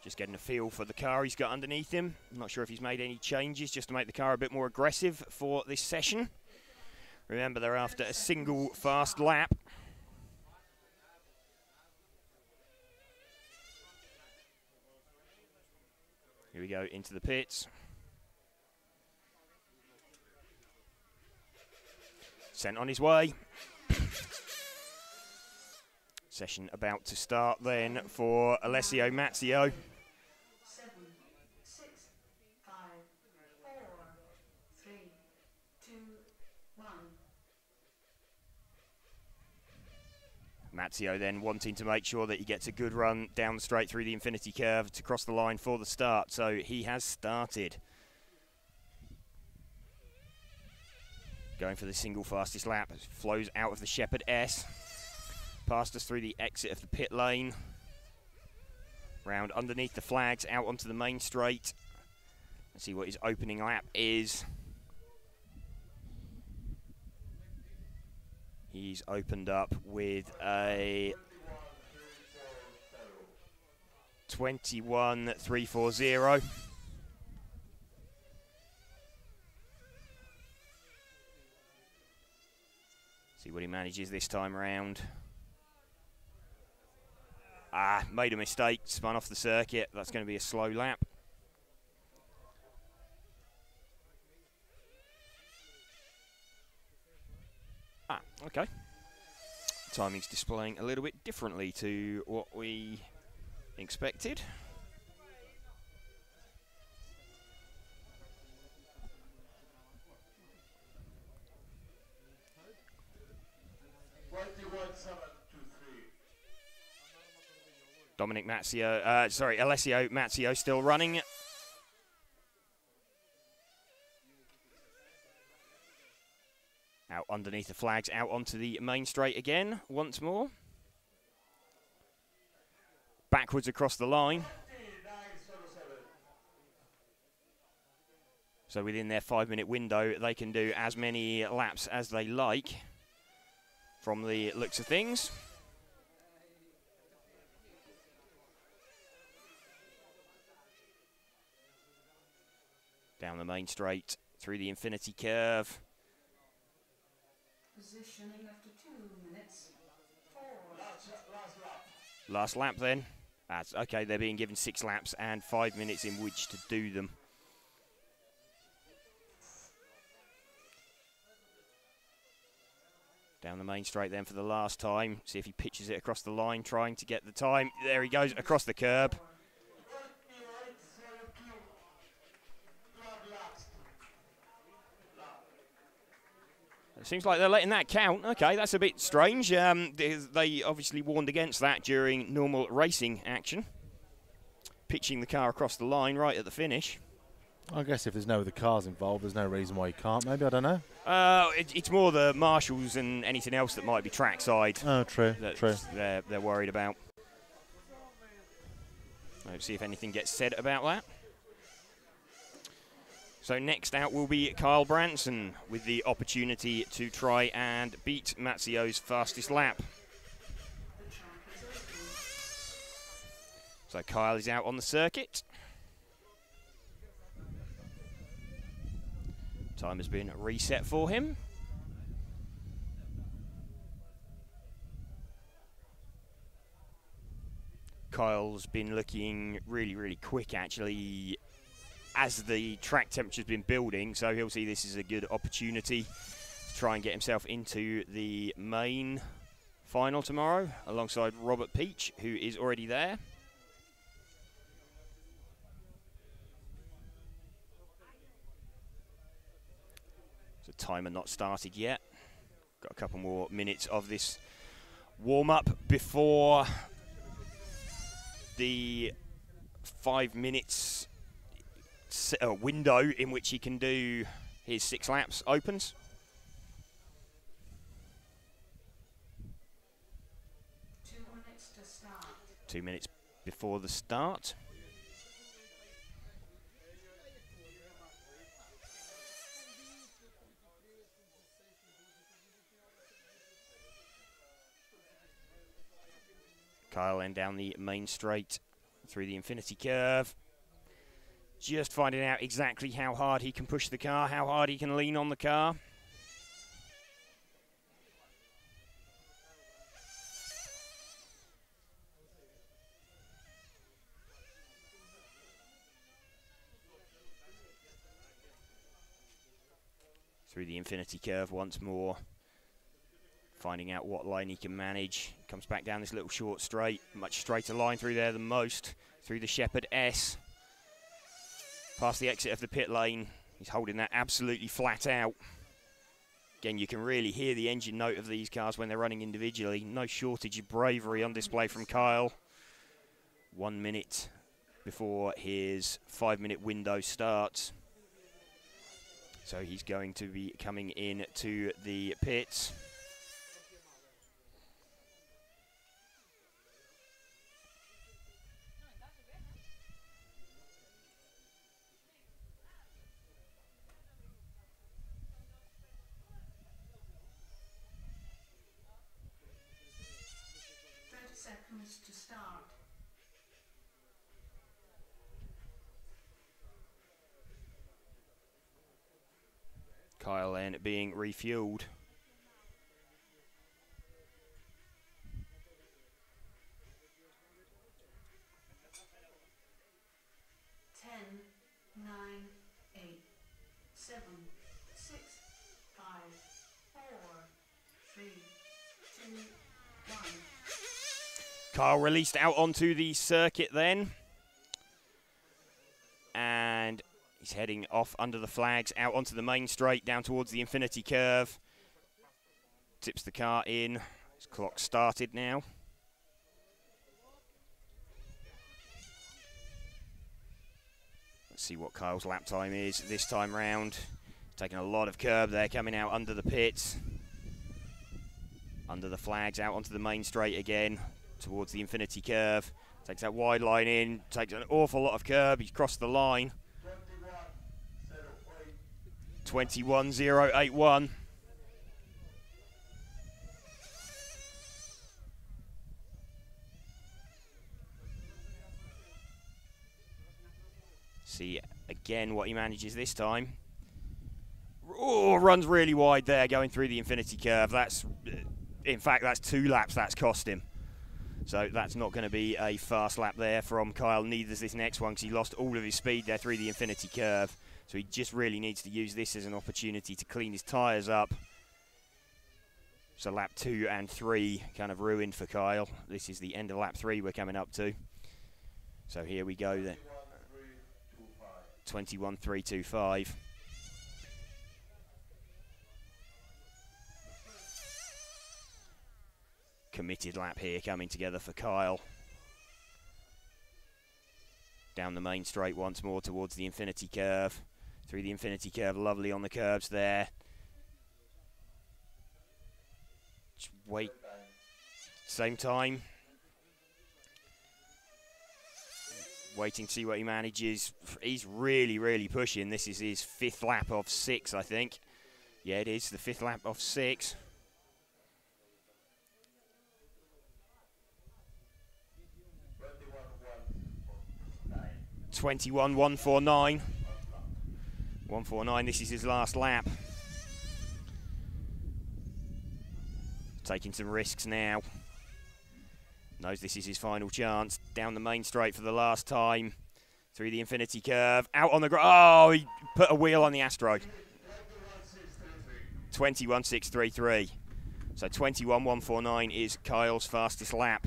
Just getting a feel for the car he's got underneath him. I'm not sure if he's made any changes just to make the car a bit more aggressive for this session. Remember, they're after a single fast lap. Here we go into the pits. Sent on his way. Session about to start then for Alessio Mazzeo. 7, 6, 5, 4, 3, 2, 1. Mazzeo then wanting to make sure that he gets a good run down the straight through the infinity curve to cross the line for the start. So he has started. Going for the single fastest lap. Flows out of the Shepherd S. Past us through the exit of the pit lane. Round underneath the flags, out onto the main straight. Let's see what his opening lap is. He's opened up with a 21.340. See what he manages this time around. Made a mistake, spun off the circuit. That's going to be a slow lap. Okay. Timing's displaying a little bit differently to what we expected. Alessio Mazzeo still running. Out underneath the flags, out onto the main straight again, once more. Backwards across the line. So within their 5-minute window, they can do as many laps as they like, from the looks of things. Down the main straight, through the infinity curve. Positioning after 2 minutes. 4. Last lap then. That's okay, they're being given 6 laps and 5 minutes in which to do them. Down the main straight then for the last time. See if he pitches it across the line, trying to get the time. There he goes, across the curb. It seems like they're letting that count. Okay, that's a bit strange. They obviously warned against that during normal racing action. Pitching the car across the line right at the finish. I guess if there's no other cars involved, there's no reason why you can't. Maybe, I don't know. It's more the marshals and anything else that might be trackside. Oh, true, true. They're worried about. Let's see if anything gets said about that. So next out will be Kyle Branson with the opportunity to try and beat Mazzeo's fastest lap. So Kyle is out on the circuit. Time has been reset for him. Kyle's been looking really, really quick actually as the track temperature's been building, so he'll see this as a good opportunity to try and get himself into the main final tomorrow alongside Robert Peach, who is already there. So timer not started yet. Got a couple more minutes of this warm-up before the 5 minutes window in which he can do his 6 laps opens. To start. 2 minutes before the start. Kyle then down the main straight through the infinity curve. Just finding out exactly how hard he can push the car, how hard he can lean on the car. Through the infinity curve once more. Finding out what line he can manage. Comes back down this little short straight. Much straighter line through there than most. Through the Shepherd S. Past the exit of the pit lane. He's holding that absolutely flat out. Again, you can really hear the engine note of these cars when they're running individually. No shortage of bravery on display from Kyle. 1 minute before his 5-minute window starts. So he's going to be coming in to the pits. Seconds to start. Kyle then being refueled. Ten, 9, 8, 7, 6, 5, 4, 3, 2, 1. Kyle released out onto the circuit then. And he's heading off under the flags, out onto the main straight, down towards the infinity curve. Tips the car in. His clock started now. Let's see what Kyle's lap time is this time round. Taking a lot of curb there, coming out under the pits. Under the flags, out onto the main straight again. Towards the infinity curve, takes that wide line in, takes an awful lot of curb, he's crossed the line. 21.081. See again what he manages this time. Oh, runs really wide there going through the infinity curve. That's, in fact, that's 2 laps that's cost him. So that's not going to be a fast lap there from Kyle. Neither is this next one because he lost all of his speed there through the infinity curve. So he just really needs to use this as an opportunity to clean his tyres up. So lap 2 and 3 kind of ruined for Kyle. This is the end of lap 3 we're coming up to. So here we go then. 21.325. Committed lap here coming together for Kyle. Down the main straight once more towards the infinity curve. Through the infinity curve, lovely on the curbs there. Just wait. Same time. Waiting to see what he manages. He's really, really pushing. This is his 5th lap of 6, I think. Yeah, it is the 5th lap of 6. 21.149. 149, this is his last lap. Taking some risks now. Knows this is his final chance. Down the main straight for the last time. Through the infinity curve. Out on the ground. Oh, he put a wheel on the Astro. 21.633. So 21.149 is Kyle's fastest lap.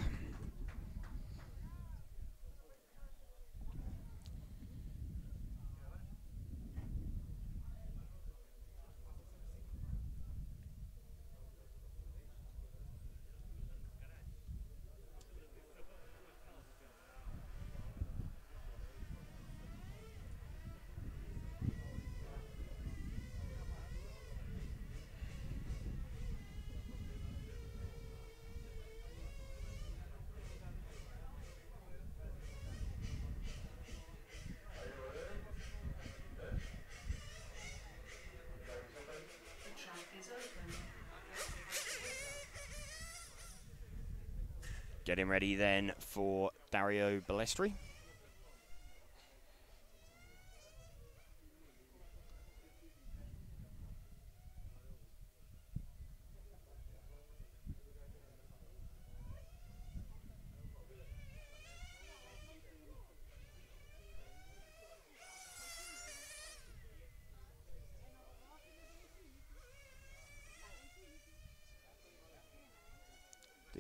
Getting ready then for Dario Balestri.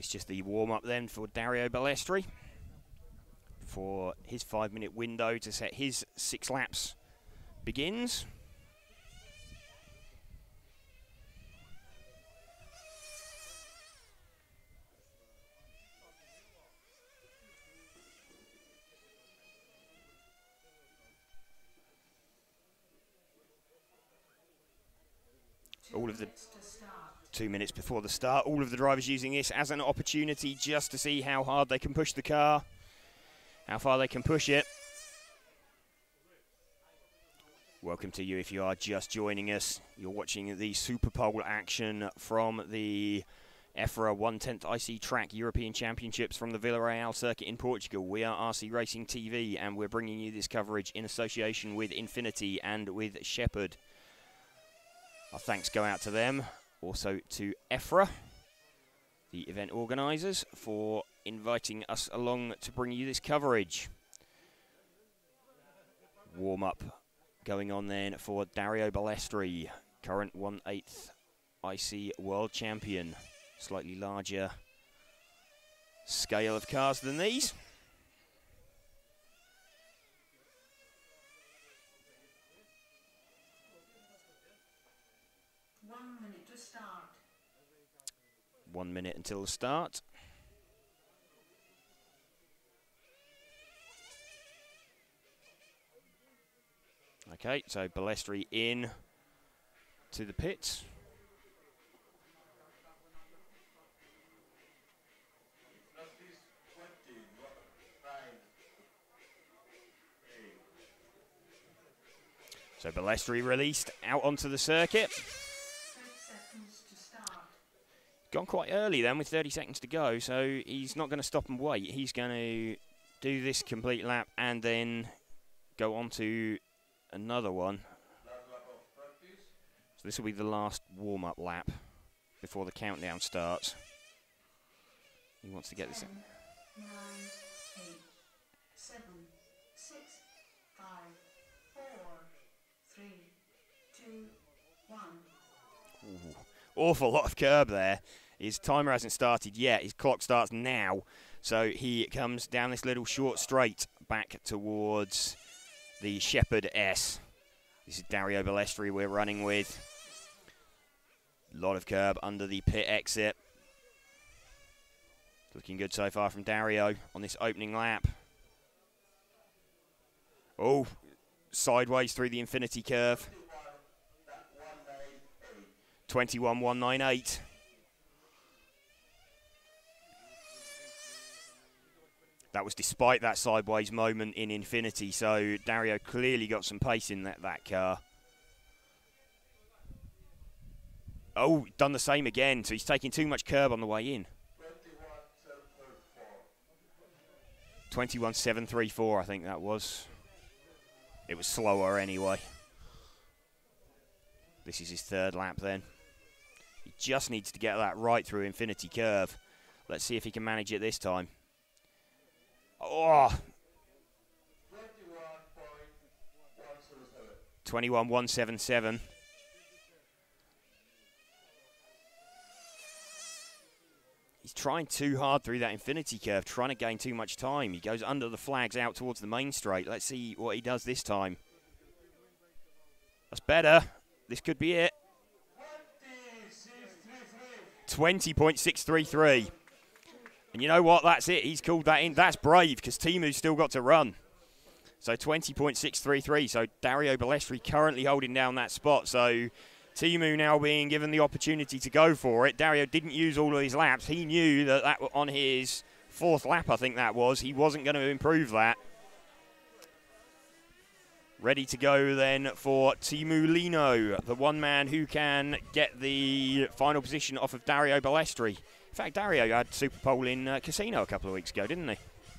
It's just the warm-up then for Dario Balestri for his 5-minute window to set his 6 laps begins. All of the 2 minutes before the start, all of the drivers using this as an opportunity just to see how hard they can push the car, how far they can push it. Welcome to you if you are just joining us. You're watching the SUPERPOLE action from the EFRA 1/10 IC Track European Championships from the Villarreal circuit in Portugal. We are RC Racing TV and we're bringing you this coverage in association with Infinity and with Shepherd. Our thanks go out to them, also to EFRA, the event organisers, for inviting us along to bring you this coverage. Warm-up going on then for Dario Balestri, current 1/8 IC World Champion. Slightly larger scale of cars than these. To start. 1 minute until the start. Okay, so Balestri in to the pits. So Balestri released out onto the circuit. Gone quite early then with 30 seconds to go, so he's not going to stop and wait. He's going to do this complete lap and then go on to another one. So this will be the last warm-up lap before the countdown starts. He wants to get 10, this in. 9, 8, 7, 6, 5, 4, 3, 2, 1. Ooh. Awful lot of curb there. His timer hasn't started yet. His clock starts now. So he comes down this little short straight back towards the Shepherd S. This is Dario Balestri we're running with. A lot of curb under the pit exit. Looking good so far from Dario on this opening lap. Oh, sideways through the infinity curve. 21.198. That was despite that sideways moment in infinity, so Dario clearly got some pace in that car. Oh, done the same again, so he's taking too much curb on the way in. 21.734, I think that was. It was slower anyway. This is his 3rd lap then. He just needs to get that right through infinity curve. Let's see if he can manage it this time. Oh! 21.177. He's trying too hard through that infinity curve, trying to gain too much time. He goes under the flags out towards the main straight. Let's see what he does this time. That's better. This could be it. 20.633. And you know what? That's it. He's called that in. That's brave because Teemu's still got to run. So 20.633. So Dario Balestri currently holding down that spot. So Teemu now being given the opportunity to go for it. Dario didn't use all of his laps. He knew that on his 4th lap, I think that was, he wasn't going to improve that. Ready to go then for Teemu Leino, the one man who can get the final position off of Dario Balestri. In fact, Dario had SUPERPOLE in Casino a couple of weeks ago, didn't he?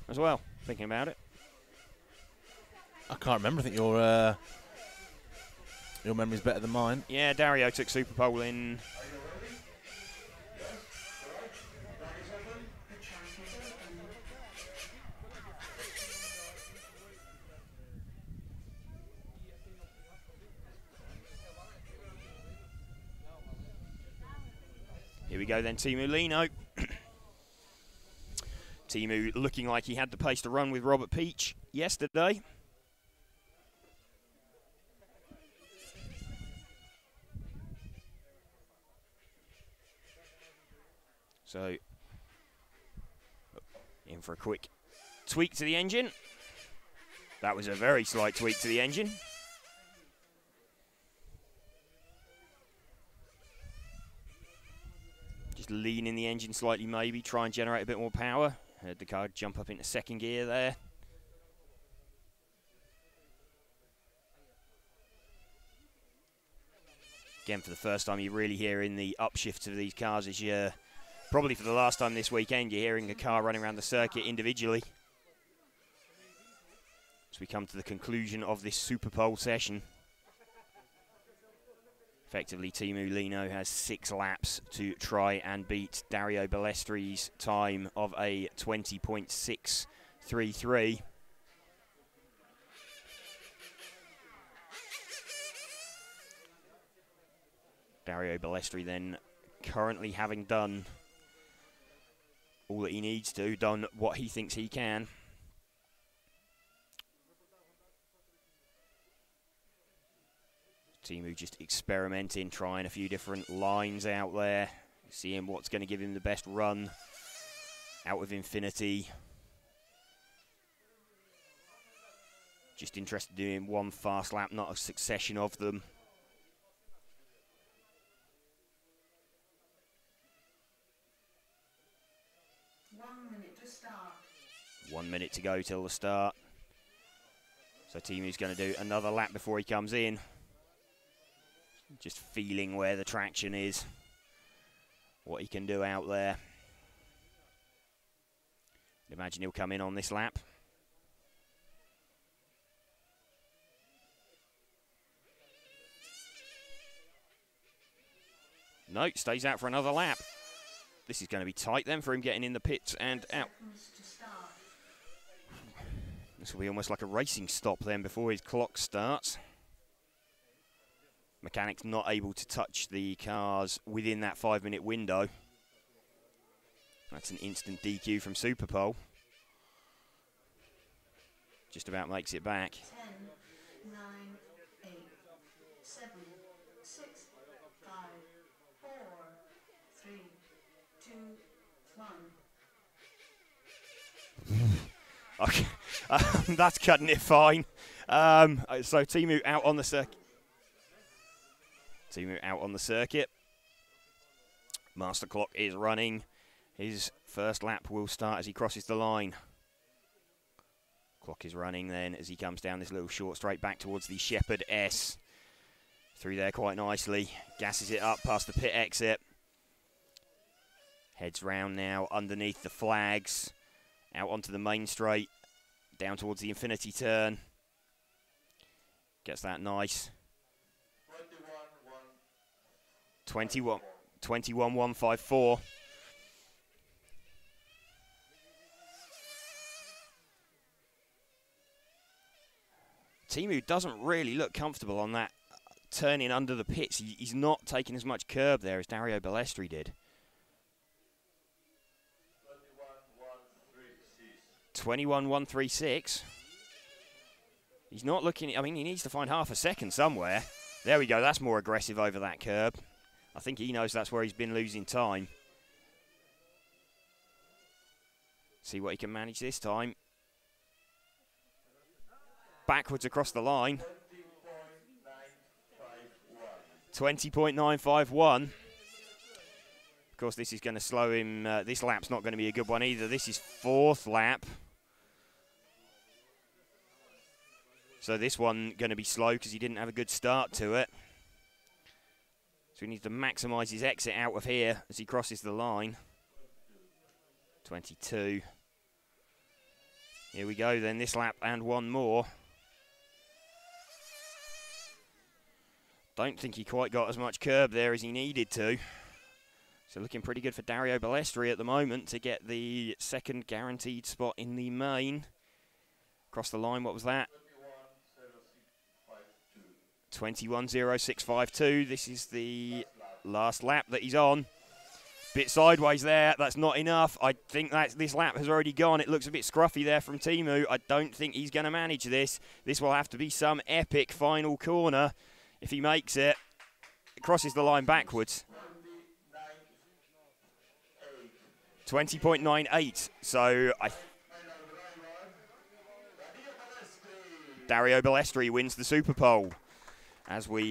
As well, thinking about it. I can't remember. I think your memory's better than mine. Yeah, Dario took SUPERPOLE in... Here we go then, Teemu Leino. Teemu looking like he had the pace to run with Robert Peach yesterday. So, in for a quick tweak to the engine. That was a very slight tweak to the engine. Just lean in the engine slightly maybe, try and generate a bit more power. Heard the car jump up into second gear there. Again, for the first time you're really hearing the upshifts of these cars this year. Probably for the last time this weekend you're hearing the car running around the circuit individually. As we come to the conclusion of this SUPERPOLE session. Effectively, Teemu Leino has 6 laps to try and beat Dario Balestri's time of a 20.633. Dario Balestri then currently having done all that he needs to, done what he thinks he can. Teemu just experimenting, trying a few different lines out there, seeing what's going to give him the best run out of infinity. Just interested in doing one fast lap, not a succession of them. To start. 1 minute to go till the start. So Teemu's going to do another lap before he comes in. Just feeling where the traction is, what he can do out there. Imagine he'll come in on this lap. No, stays out for another lap. This is going to be tight then for him getting in the pits and out. This will be almost like a racing stop then before his clock starts. Mechanics not able to touch the cars within that 5-minute window. That's an instant DQ from SUPERPOLE. Just about makes it back. 10, 9, 8, 7, 6, 5, 4, 3, 2, 1. Okay, that's cutting it fine. So Teemu out on the circuit. Teemu out on the circuit. Master clock is running. His first lap will start as he crosses the line. Clock is running then as he comes down this little short straight back towards the Shepherd S. Through there quite nicely. Gasses it up past the pit exit. Heads round now underneath the flags. Out onto the main straight. Down towards the infinity turn. Gets that nice. 21.154. Teemu doesn't really look comfortable on that turning under the pits. He's not taking as much curb there as Dario Balestri did. 21.136. He's not looking, I mean, he needs to find half a second somewhere. There we go, that's more aggressive over that curb. I think he knows that's where he's been losing time. See what he can manage this time. Backwards across the line. 20.951. Of course, this is going to slow him. This lap's not going to be a good one either. This is 4th lap. So this one going to be slow because he didn't have a good start to it. So he needs to maximise his exit out of here as he crosses the line. 22. Here we go then, this lap and one more. Don't think he quite got as much curb there as he needed to. So looking pretty good for Dario Balestri at the moment to get the second guaranteed spot in the main. Across the line, what was that? 21.0652. This is the last lap that he's on. Bit sideways there. That's not enough. I think that this lap has already gone. It looks a bit scruffy there from Teemu. I don't think he's going to manage this. This will have to be some epic final corner if he makes it. It crosses the line backwards. 20.98. So Dario Balestri wins the SUPERPOLE as we